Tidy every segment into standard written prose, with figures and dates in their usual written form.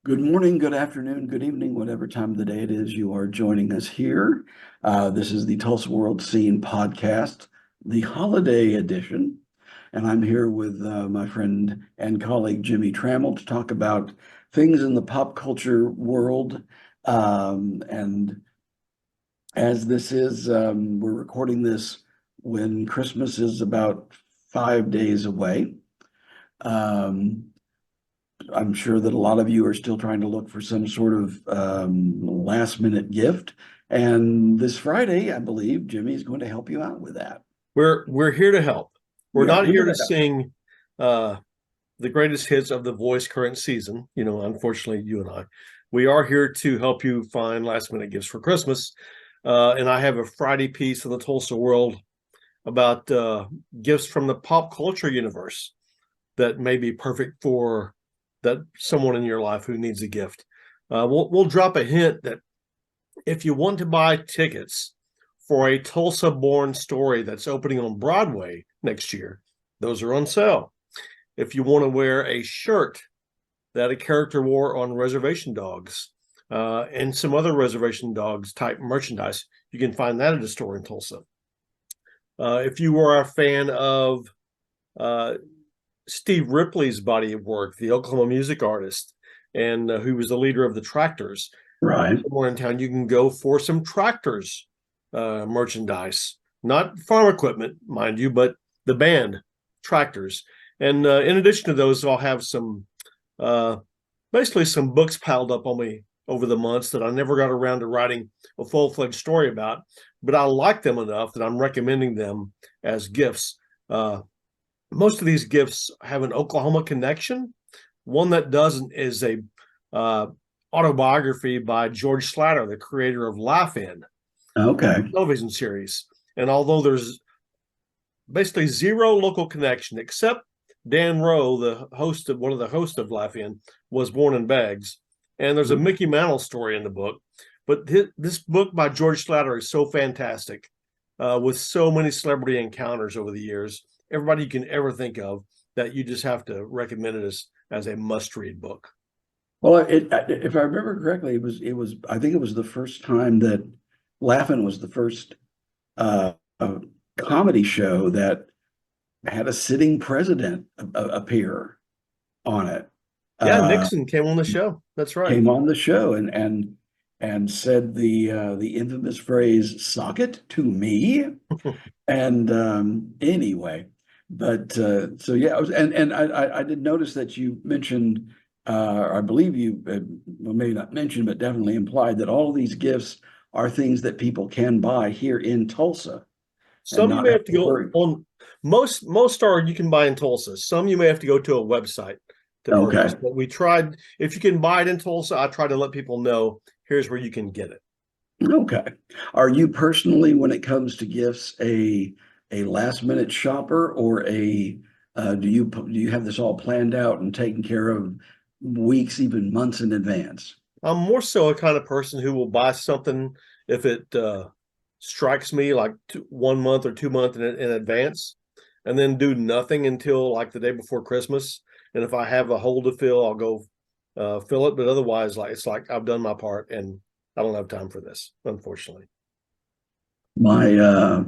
Good morning, good afternoon, good evening, whatever time of the day it is you are joining us here. This is the Tulsa World Scene podcast, the holiday edition. And I'm here with my friend and colleague Jimmie Tramel to talk about things in the pop culture world. And as this is, we're recording this when Christmas is about 5 days away. Um, I'm sure that a lot of you are still trying to look for some sort of last minute gift. And this Friday, I believe Jimmie is going to help you out with that. We're here to help. We're We are not here here to to sing uh, the greatest hits of the Voice current season. Unfortunately, you and I. We are here to help you find last minute gifts for Christmas. And I have a Friday piece in the Tulsa World about gifts from the pop culture universe that may be perfect for that someone in your life who needs a gift. We'll drop a hint that if you want to buy tickets for a Tulsa-born story that's opening on Broadway next year, those are on sale. If you want to wear a shirt that a character wore on Reservation Dogs and some other Reservation Dogs type merchandise, you can find that at a store in Tulsa. If you are a fan of Steve Ripley's body of work, the Oklahoma music artist, and who was the leader of the Tractors, Right. somewhere in town, you can go for some Tractors merchandise, not farm equipment, mind you, but the band Tractors. And in addition to those, I'll have some basically some books piled up on me over the months that I never got around to writing a full-fledged story about, but I like them enough that I'm recommending them as gifts. Most of these gifts have an Oklahoma connection. One that doesn't is a autobiography by George Slatter, the creator of Laugh-In Okay. television series. And although there's basically zero local connection, except Dan Rowe, one of the hosts of Laugh-In, was born in Beggs. And there's a Mickey Mantle story in the book. But this book by George Slatter is so fantastic, with so many celebrity encounters over the years, everybody you can ever think of, that you just have to recommend it as a must-read book. Well, if I remember correctly, I think it was the first time that Laugh-In was the first uh, comedy show that had a sitting president appear on it. Yeah, Uh, Nixon came on the show. That's right. Came on the show and said the infamous phrase "sock it to me." And anyway, but so yeah, I did notice that you mentioned, I believe you well, maybe not mentioned, but definitely implied that all of these gifts are things that people can buy here in Tulsa and Some you not may have have to to go worry. on. Most are you can buy in Tulsa. Some you may have to go to a website to purchase. Okay. But we tried, if you can buy it in Tulsa, I try to let people know here's where you can get it. Okay. Are you personally, when it comes to gifts, a last minute shopper or a do you have this all planned out and taken care of weeks, even months in advance? I'm more so a kind of person who will buy something if it strikes me like 1 month or 2 months in advance, and then do nothing until like the day before Christmas. And if I have a hole to fill, I'll go fill it. But otherwise, like it's like I've done my part, and I don't have time for this, unfortunately. My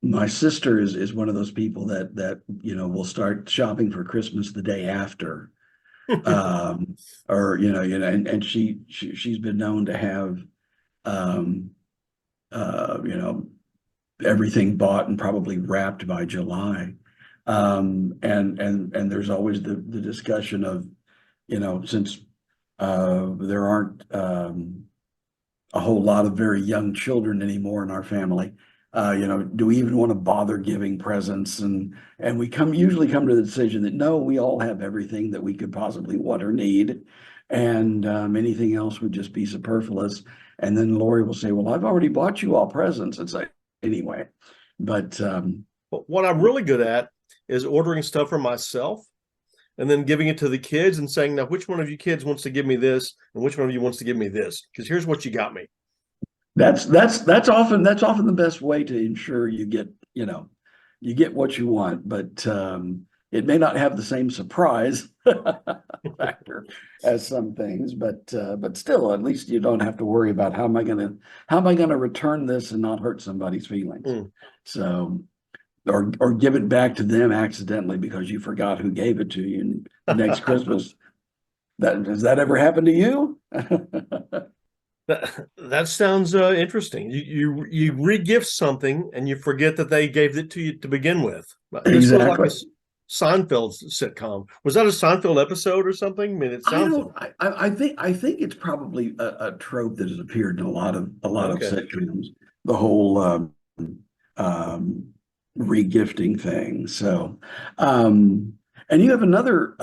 my sister is one of those people that will start shopping for Christmas the day after. Um, or and she's been known to have um you know everything bought and probably wrapped by July. And there's always the discussion of, since there aren't a whole lot of very young children anymore in our family, do we even want to bother giving presents? And we usually come to the decision that no, we all have everything that we could possibly want or need, and anything else would just be superfluous. And then Lori will say, "Well, I've already bought you all presents." It's like, anyway, but But what I'm really good at is ordering stuff for myself and then giving it to the kids and saying, now, which one of you kids wants to give me this and which one of you wants to give me this? Because here's what you got me. that's often the best way to ensure you get what you want. But it may not have the same surprise factor as some things, but still, at least you don't have to worry about how am I gonna return this and not hurt somebody's feelings. Mm. So, or give it back to them accidentally because you forgot who gave it to you next Christmas. Does that ever happen to you? That sounds interesting. You re-gift something and you forget that they gave it to you to begin with. This sounds like a Exactly. Seinfeld sitcom. Was that a Seinfeld episode or something? I mean, it I sounds don't. I think it's probably a trope that has appeared in a lot of okay. sitcoms. The whole um, regifting thing. So, and you have another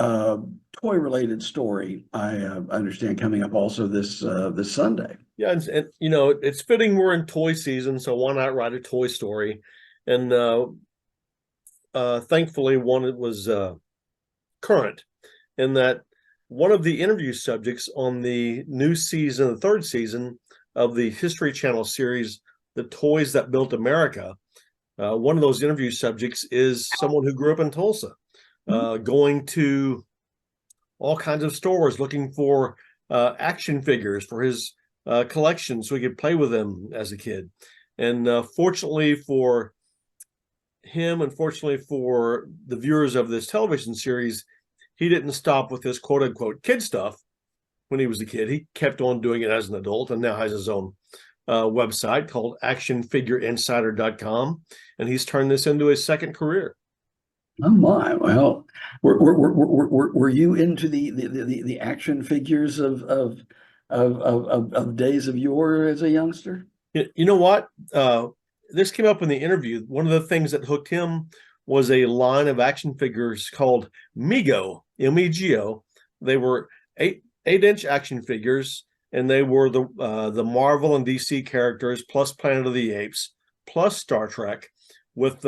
toy related story. I understand coming up also this Sunday. Yeah, and you know, it's fitting we're in toy season, so why not write a toy story? And thankfully, one that was current in that one of the interview subjects on the new season, the third season of the History Channel series, The Toys That Built America, one of those interview subjects is someone who grew up in Tulsa, going to all kinds of stores looking for action figures for his collection so he could play with them as a kid. And fortunately for him, unfortunately for the viewers of this television series, he didn't stop with this quote unquote kid stuff when he was a kid. He kept on doing it as an adult and now has his own website called actionfigureinsider.com. And he's turned this into his second career. Oh my! Well, were you into the action figures of days of yore as a youngster? You know what? This came up in the interview. One of the things that hooked him was a line of action figures called Mego, M-E-G-O. They were eight-inch action figures, and they were the Marvel and DC characters plus Planet of the Apes plus Star Trek with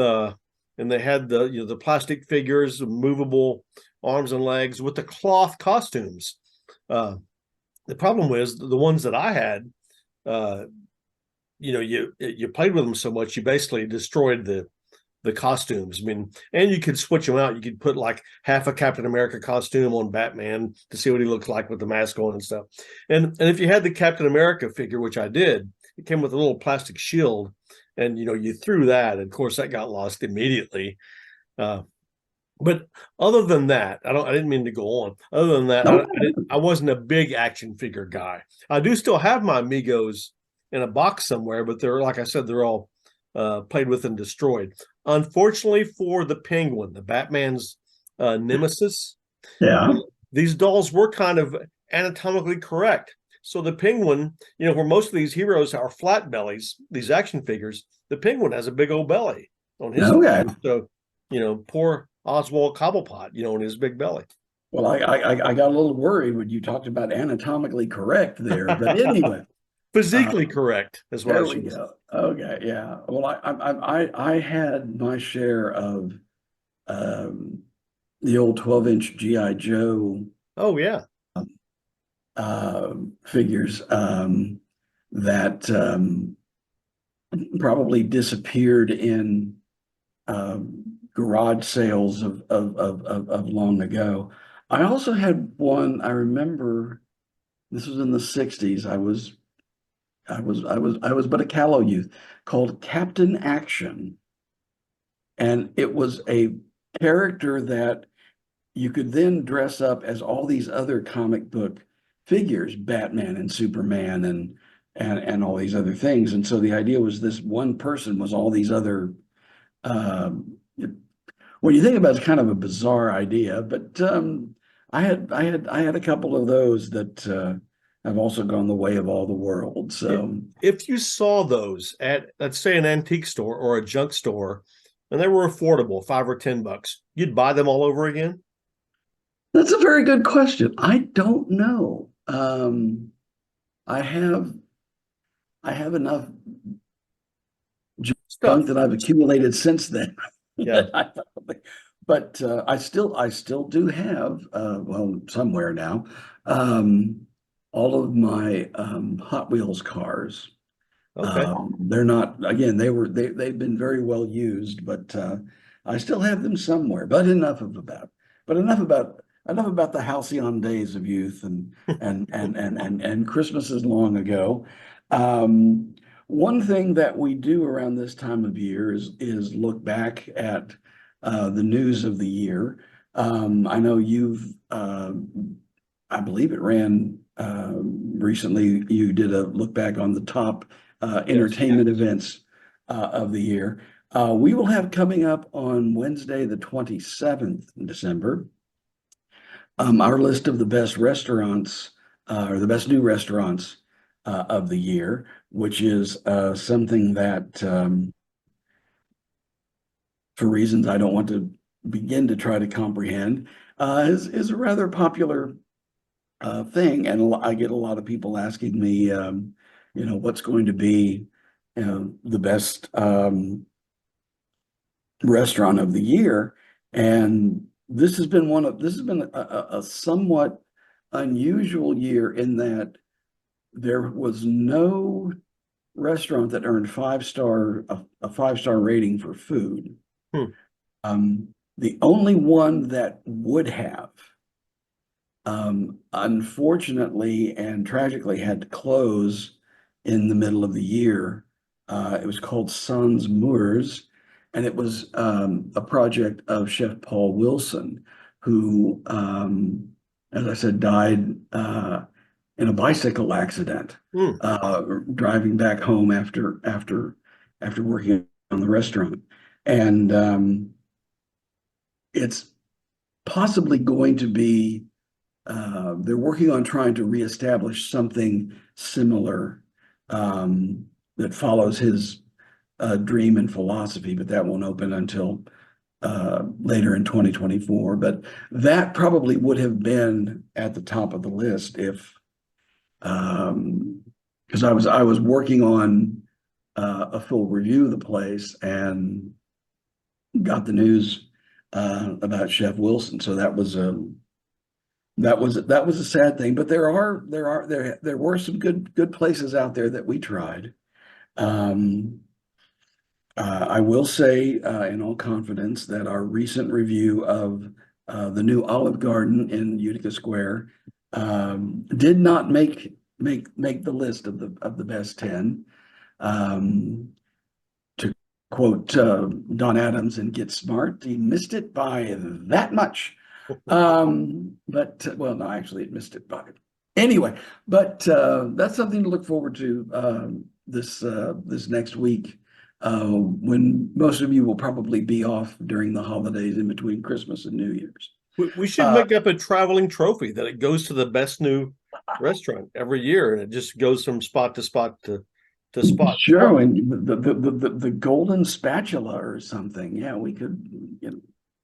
and they had the plastic figures, movable arms and legs with the cloth costumes. The problem was the ones that I had. You played with them so much you basically destroyed the costumes. I mean, and you could switch them out. You could put like half a Captain America costume on Batman to see what he looks like with the mask on and stuff. And if you had the Captain America figure, which I did, it came with a little plastic shield, and you threw that. And of course, that got lost immediately. But other than that, I didn't mean to go on. Other than that, No. I wasn't a big action figure guy. I do still have my Amigos in a box somewhere, but they're, like I said, they're all played with and destroyed. Unfortunately for the Penguin, the Batman's nemesis, Yeah. these dolls were kind of anatomically correct. So the Penguin, where most of these heroes are flat bellies, these action figures, the Penguin has a big old belly on his Okay. figure. So, poor Oswald Cobblepot, in his big belly. Well, I got a little worried when you talked about anatomically correct there, but anyway, Physically correct is what I there we should say. go. Okay, yeah. Well, I had my share of um, the old 12-inch GI Joe Oh yeah. figures that probably disappeared in garage sales of long ago. I also had one. I remember this was in the '60s. I was but a callow youth, called Captain Action, and it was a character that you could then dress up as all these other comic book figures, Batman and Superman and all these other things. And so the idea was this one person was all these other um, when you think about it, it's kind of a bizarre idea, but I had a couple of those that have also gone the way of all the world. So If you saw those at, let's say, an antique store or a junk store, and they were affordable, $5 or $10, you'd buy them all over again? that's a very good question. I don't know. I have I have enough junk Stuff. that I've accumulated since then. Yeah. But I still do have well somewhere now all of my Hot Wheels cars. Okay. They're not, again, they've been very well used, but I still have them somewhere, but enough about the halcyon days of youth and Christmases long ago. One thing that we do around this time of year is look back at the news of the year. I know I believe it ran recently. You did a look back on the top entertainment events of the year. We will have coming up on Wednesday, the 27th in December, our list of the best restaurants or the best new restaurants of the year, which is something that, for reasons I don't want to begin to try to comprehend, is a rather popular thing. And I get a lot of people asking me, what's going to be, the best restaurant of the year. And this has been a somewhat unusual year in that there was no restaurant that earned a 5-star rating for food. The only one that would have, unfortunately and tragically, had to close in the middle of the year. It was called Sans Moeurs, and it was a project of Chef Paul Wilson, who, as I said, died in a bicycle accident, driving back home after working on the restaurant. And it's possibly going to be, they're working on trying to reestablish something similar that follows his dream and philosophy, but that won't open until later in 2024. But that probably would have been at the top of the list if, because I was working on a full review of the place and got the news about Chef Wilson. So that was a sad thing. But there were some good places out there that we tried. I will say in all confidence that our recent review of the new Olive Garden in Utica Square did not make the list of the best 10. To quote Don Adams in Get Smart, he missed it by that much. But well, no, actually, it missed it by anyway. But that's something to look forward to this next week, when most of you will probably be off during the holidays in between Christmas and New Year's. We should make up a traveling trophy that it goes to the best new restaurant every year, and it just goes from spot to spot to spot. Sure, and the golden spatula or something. Yeah, we could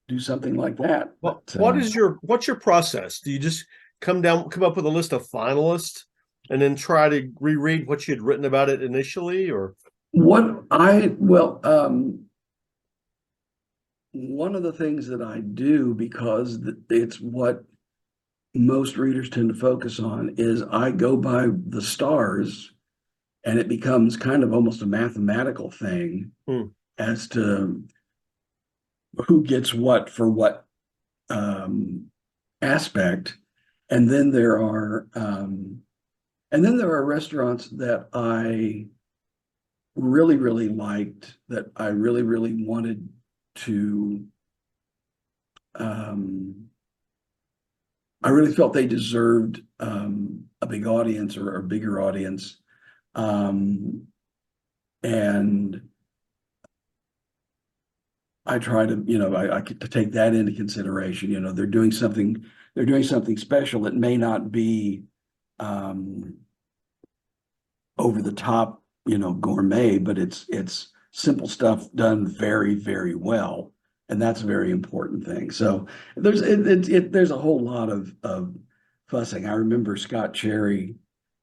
do something like that. Well, But, what's your process? Do you just come up with a list of finalists and then try to reread what you had written about it initially, or? One of the things that I do, because it's what most readers tend to focus on, is I go by the stars, and it becomes kind of almost a mathematical thing as to who gets what for what aspect. And then there are restaurants that I really liked, that I really wanted to, I really felt they deserved a big audience or a bigger audience. And I try to, I to take that into consideration. They're doing something special. It may not be over the top, gourmet, but it's simple stuff done very, very well. And that's a very important thing. So there's a whole lot of fussing. I remember Scott Cherry,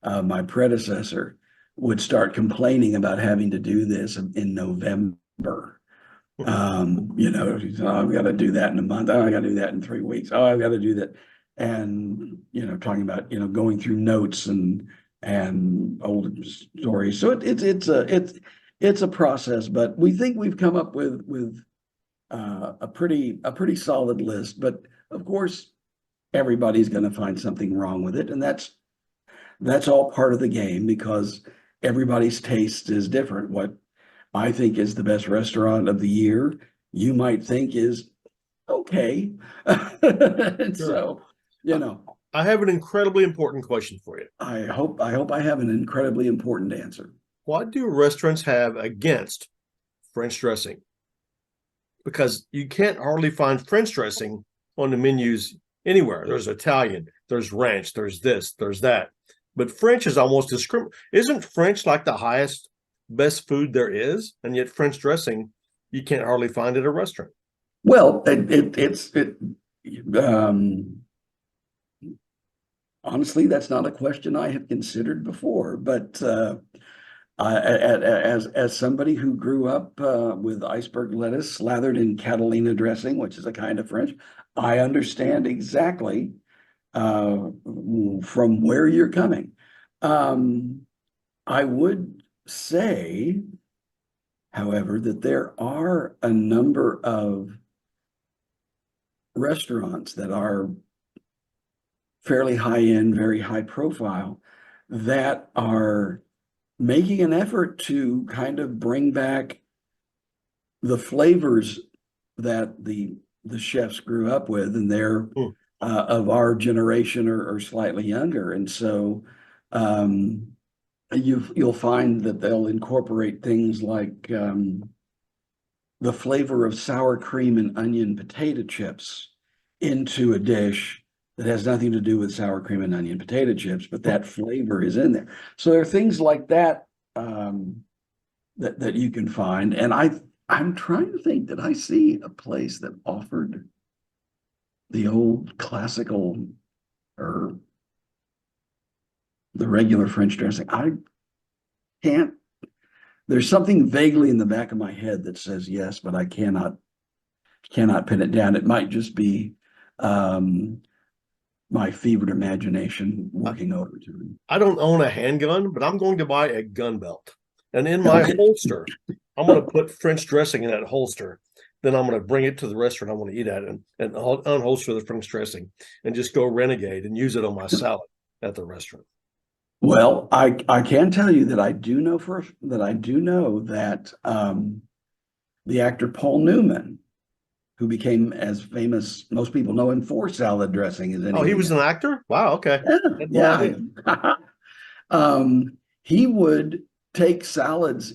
my predecessor, would start complaining about having to do this in November. I've got to do that in a month. Oh, I got to do that in 3 weeks. Oh, I've got to do that. And, talking about, going through notes and old stories. So it's a process, but we think we've come up with a pretty solid list. But of course, everybody's going to find something wrong with it, and that's all part of the game because everybody's taste is different. What I think is the best restaurant of the year, you might think is okay. And Sure. so, you know, I have an incredibly important question for you. I hope I have an incredibly important answer. What do restaurants have against French dressing? Because you can't hardly find French dressing on the menus anywhere. There's Italian, there's ranch, there's this, there's that. But French is almost discriminatory. Isn't French like the highest, best food there is? And yet French dressing, you can't hardly find at a restaurant. Well, um, honestly, that's not a question I have considered before, but as somebody who grew up with iceberg lettuce slathered in Catalina dressing, which is a kind of French, I understand exactly from where you're coming. I would say, however, that there are a number of restaurants that are fairly high end, very high profile, that are making an effort to kind of bring back the flavors that the chefs grew up with, and they're of our generation or slightly younger. And so you'll find that they'll incorporate things like the flavor of sour cream and onion potato chips into a dish that has nothing to do with sour cream and onion potato chips, but that flavor is in there. So there are things like that that you can find. And I'm trying to think, that I see a place that offered the old classical or the regular French dressing? I can't. There's something vaguely in the back of my head that says yes, but I cannot pin it down. It might just be my fevered imagination working over to me. I don't own a handgun, but I'm going to buy a gun belt. And in my Okay. holster, I'm going to put French dressing in that holster. Then I'm going to bring it to the restaurant I want to eat at and unholster the French dressing and just go renegade and use it on my salad at the restaurant. Well, I can tell you that I do know that the actor Paul Newman, who became as famous, most people know him for salad dressing as anything. Oh, he was an actor? Wow, okay. Yeah. He would take salads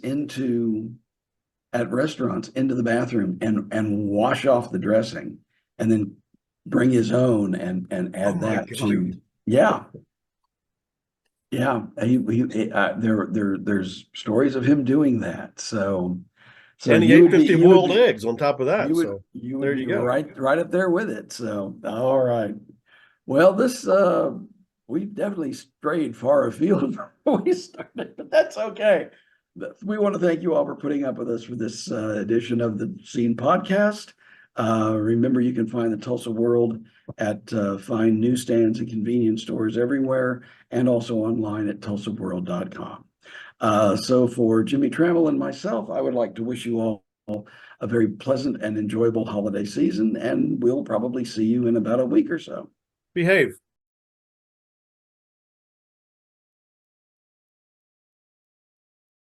at restaurants into the bathroom and wash off the dressing, and then bring his own and add that to. Yeah. Yeah, there's stories of him doing that. So And he you ate would 50 boiled eggs on top of that. So you would there be you go. right up there with it. So all right. Well, we definitely strayed far afield before we started, but that's okay. We want to thank you all for putting up with us for this edition of the Scene podcast. Remember, you can find the Tulsa World at fine newsstands and convenience stores everywhere, and also online at tulsaworld.com. So for Jimmie Tramel and myself, I would like to wish you all a very pleasant and enjoyable holiday season, and we'll probably see you in about a week or so. Behave.